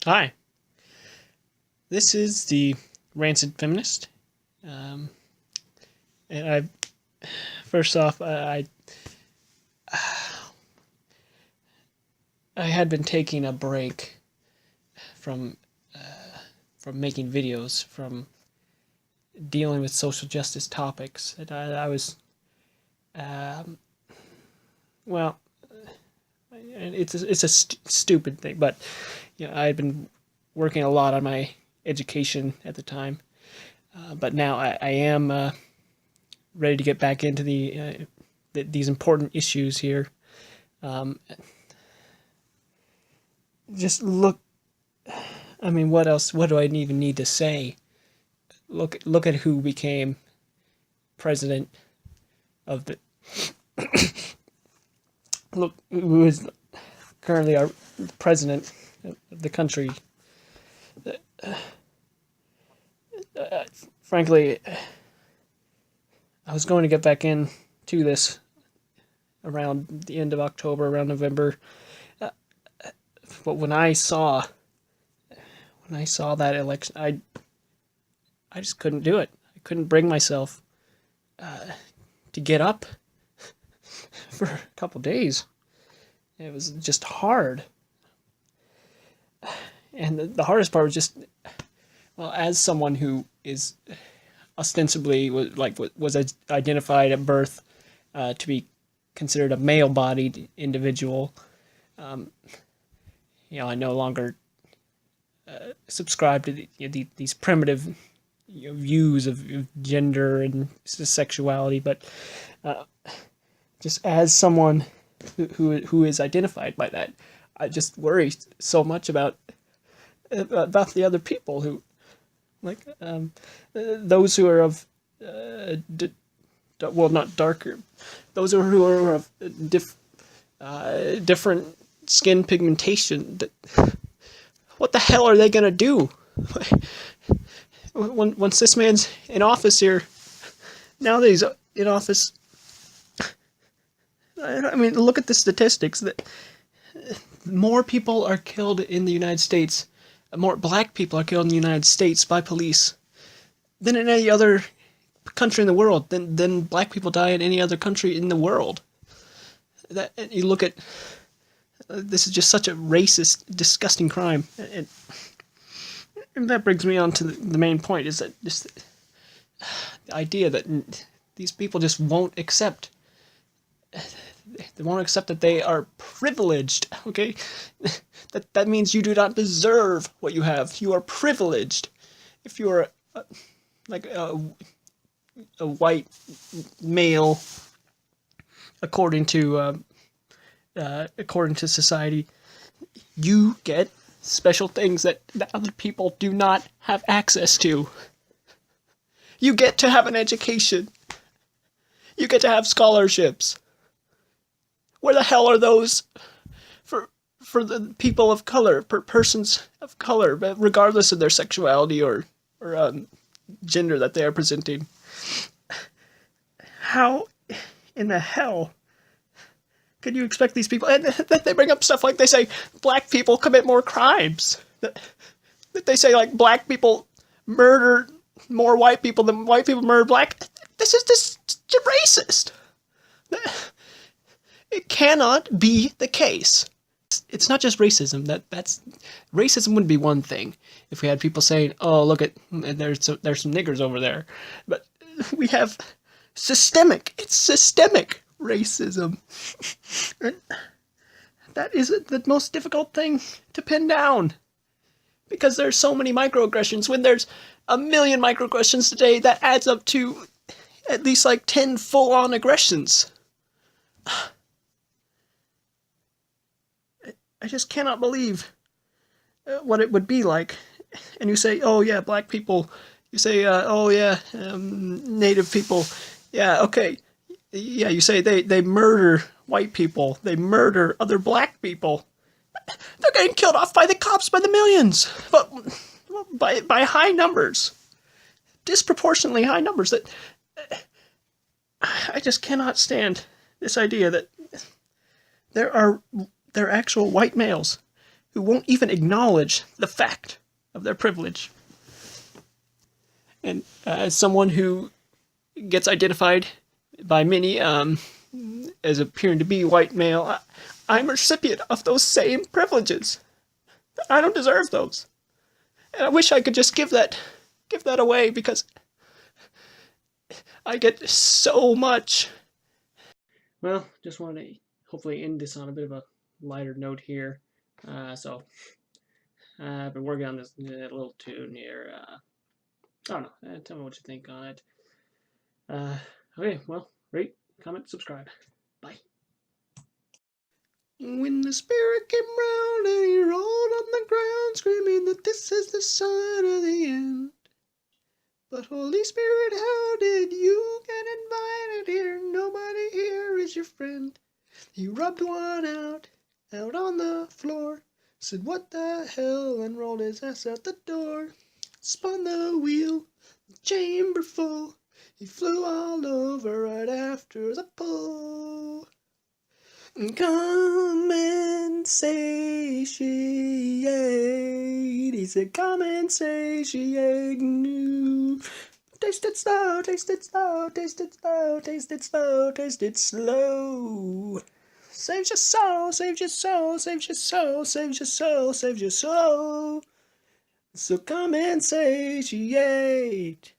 Hi, this is the Rancid Feminist. Um, and first off, I had been taking a break from from making videos, from dealing with social justice topics. And I was, um, well, and it's a stupid thing, but I had been working a lot on my education at the time. But now I am ready to get back into these important issues here. Um, just look. I mean, what else? What do I even need to say? Look at who became president of the. Look who is currently our president of the country. Frankly, I was going to get back into this around the end of October, around November. Uh, but when I saw that election, I just couldn't do it. I couldn't bring myself to get up for a couple days. It was just hard, and the hardest part was just, well, as someone who is ostensibly was identified at birth to be considered a male-bodied individual. Um, I no longer subscribe to these primitive views of gender and sexuality, but uh, just as someone who is identified by that, I just worry so much about the other people who, like, those who are of well, not darker, those who are of different skin pigmentation. What the hell are they gonna do? Once this man's in office here, now that he's in office, I mean, look at the statistics. That more people are killed in the United States, more black people are killed in the United States by police than in any other country in the world. Than black people die in any other country in the world. That you look at, this is just such a racist, disgusting crime. And that brings me on to the main point: is that just the idea that these people just won't accept. They won't accept that they are privileged. Okay, that means you do not deserve what you have. You are privileged if you are like a white male, according to society. You get special things that other people do not have access to. You get to have an education. You get to have scholarships. Where the hell are those for the people of color, for persons of color, regardless of their sexuality or gender that they are presenting? How in the hell could you expect these people? And they bring up stuff like, they say black people commit more crimes. That they say, like, black people murder more white people than white people murder black. This is just racist. It cannot be the case. It's not just racism. That's racism wouldn't be one thing if we had people saying, "Oh, look at, there's some niggers over there," but we have systemic. It's systemic racism. And that is the most difficult thing to pin down, because there's so many microaggressions. When there's a million microaggressions today, that adds up to at least like 10 full-on aggressions. I just cannot believe what it would be like. And you say, oh yeah, black people. You say, oh yeah, native people. Yeah, okay. Yeah, you say they murder white people. They murder other black people. They're getting killed off by the cops by the millions. But by high numbers. Disproportionately high numbers. That I just cannot stand this idea that there are actual white males who won't even acknowledge the fact of their privilege. And as someone who gets identified by many as appearing to be white male, I'm a recipient of those same privileges. I don't deserve those. And I wish I could just give that away, because I get so much. Well, just want to hopefully end this on a bit of a lighter note here. I've been working on this little tune here. I don't know. Tell me what you think on it. Okay, well, rate, comment, subscribe. Bye. When the spirit came round and he rolled on the ground, screaming that this is the sign of the end. But Holy Spirit, how did you get invited here? Nobody here is your friend. He rubbed one out on the floor, said what the hell, and rolled his ass out the door. Spun the wheel, the chamber full. He flew all over right after the pull. Come and satiate. He said, come and satiate. Taste it slow, taste it slow, taste it slow, taste it slow, taste it slow. Saves your soul, saves your soul, saves your soul, saves your soul, saves your soul. So come and satiate.